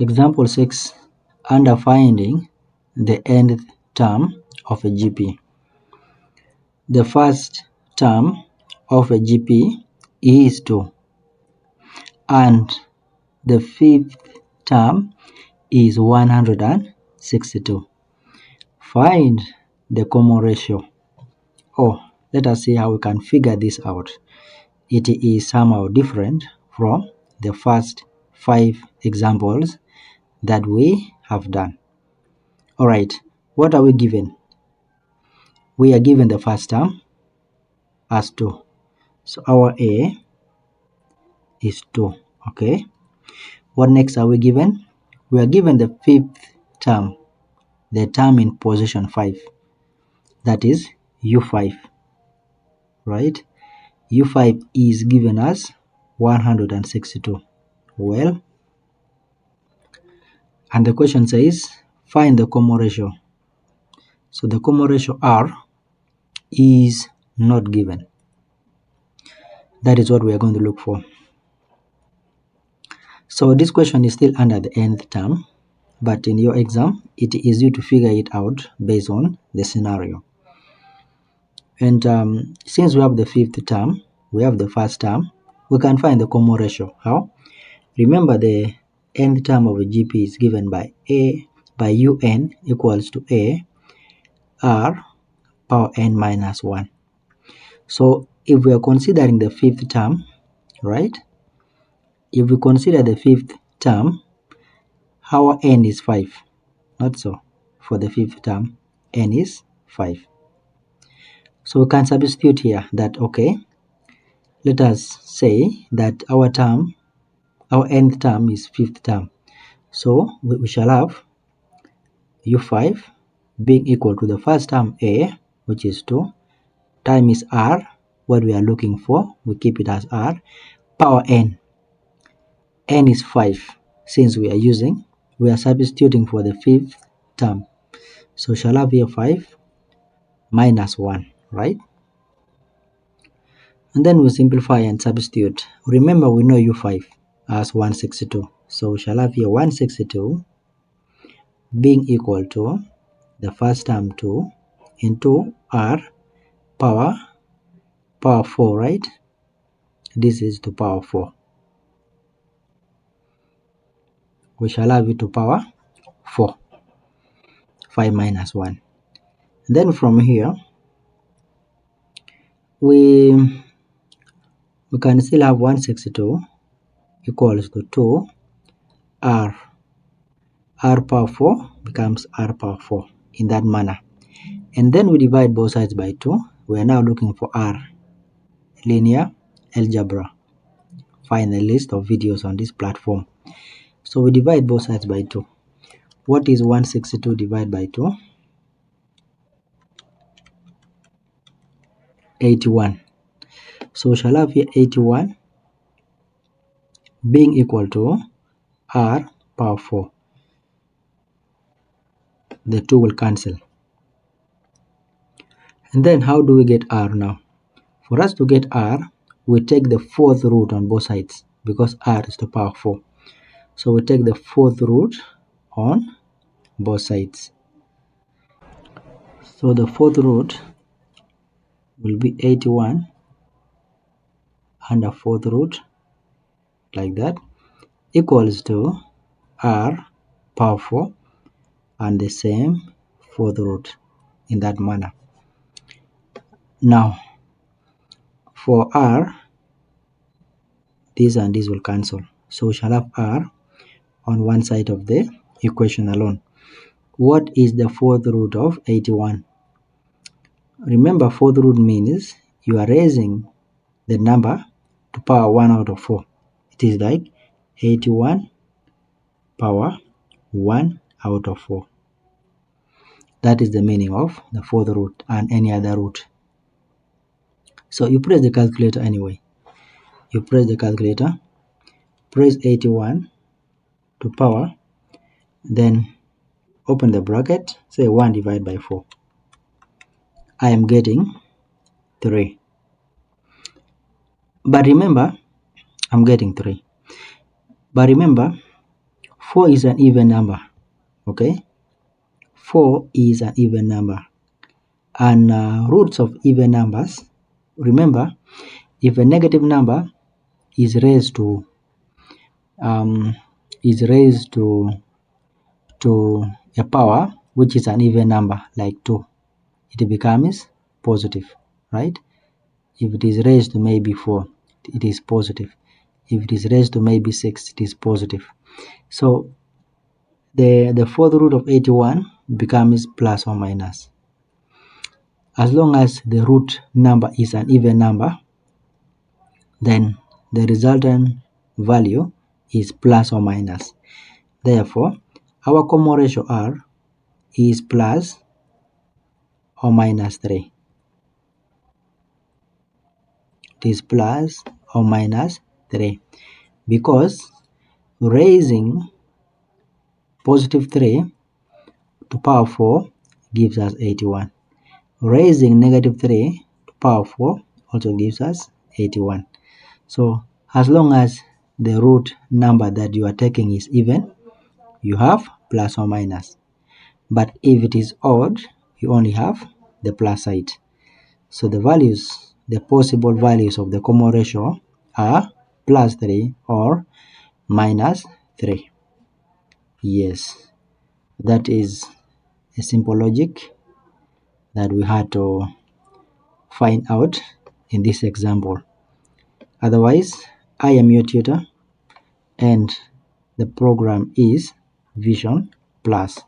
Example 6. Under finding the nth term of a GP. The first term of a GP is 2 and the fifth term is 162. Find the common ratio. Let us see how we can figure this out. It is somehow different from the first 5 examples that we have done. Alright, what are we given? We are given the first term as 2. So our A is 2. Okay. What next are we given? We are given the fifth term, the term in position 5. That is U5. Right? U5 is given as 162. Well, and the question says find the common ratio. So the common ratio R is not given. That is what we are going to look for. So this question is still under the nth term, but in your exam, it is you to figure it out based on the scenario. And since we have the fifth term, we have the first term, we can find the common ratio. How? Remember the nth term of a GP is given by UN equals to A R power n minus 1. So if we are considering the fifth term, right? If we consider the fifth term, our n is 5. Not so. For the fifth term, n is 5. So we can substitute here that, okay, let us say that our nth term is fifth term. So we shall have U5 being equal to the first term A, which is 2, times R, what we are looking for, we keep it as R, power n. N is 5. Since we are substituting for the fifth term. So shall have here 5 minus 1, right? And then we simplify and substitute. Remember, we know U5 as 162. So we shall have here 162 being equal to the first term 2 into R power 4, right? This is to power 4. We shall have it to power 4. 5 minus 1. And then from here, we can still have 162 equals to 2 R power 4 becomes R power 4 in that manner. And then we divide both sides by 2. We are now looking for R, linear algebra. Find a list of videos on this platform. So we divide both sides by 2. What is 162 divided by 2? 81. So we shall have here 81 being equal to R power 4. The 2 will cancel. And then how do we get R now? For us to get R, we take the fourth root on both sides because R is to power 4. So we take the fourth root on both sides. So the fourth root will be 81 under fourth root like that equals to R power 4 and the same fourth root in that manner. Now for R, this and this will cancel. So we shall have R on one side of the equation alone. What is the fourth root of 81? Remember, fourth root means you are raising the number to power 1 out of 4. It is like 81 power 1 out of 4. That is the meaning of the fourth root and any other root. So you press the calculator anyway. You press the calculator, press 81 to power, then open the bracket, say 1 divided by 4. I am getting 3. But remember, I'm getting 3. But remember, 4 is an even number, okay? 4 is an even number. And roots of even numbers, remember, if a negative number is raised to a power which is an even number like 2, it becomes positive, right? If it is raised to maybe 4, it is positive. If it is raised to maybe 6, it is positive. So the fourth root of 81 becomes plus or minus. As long as the root number is an even number, then the resultant value is plus or minus. Therefore, our common ratio R is plus or minus 3. It is plus or minus 3 because raising positive 3 to power 4 gives us 81. Raising negative 3 to power 4 also gives us 81. So as long as the root number that you are taking is even, you have plus or minus. But if it is odd, you only have the plus side. So the possible values of the common ratio are plus 3 or minus 3. Yes, that is a simple logic that we had to find out in this example. Otherwise, I am your tutor and the program is Vision Plus.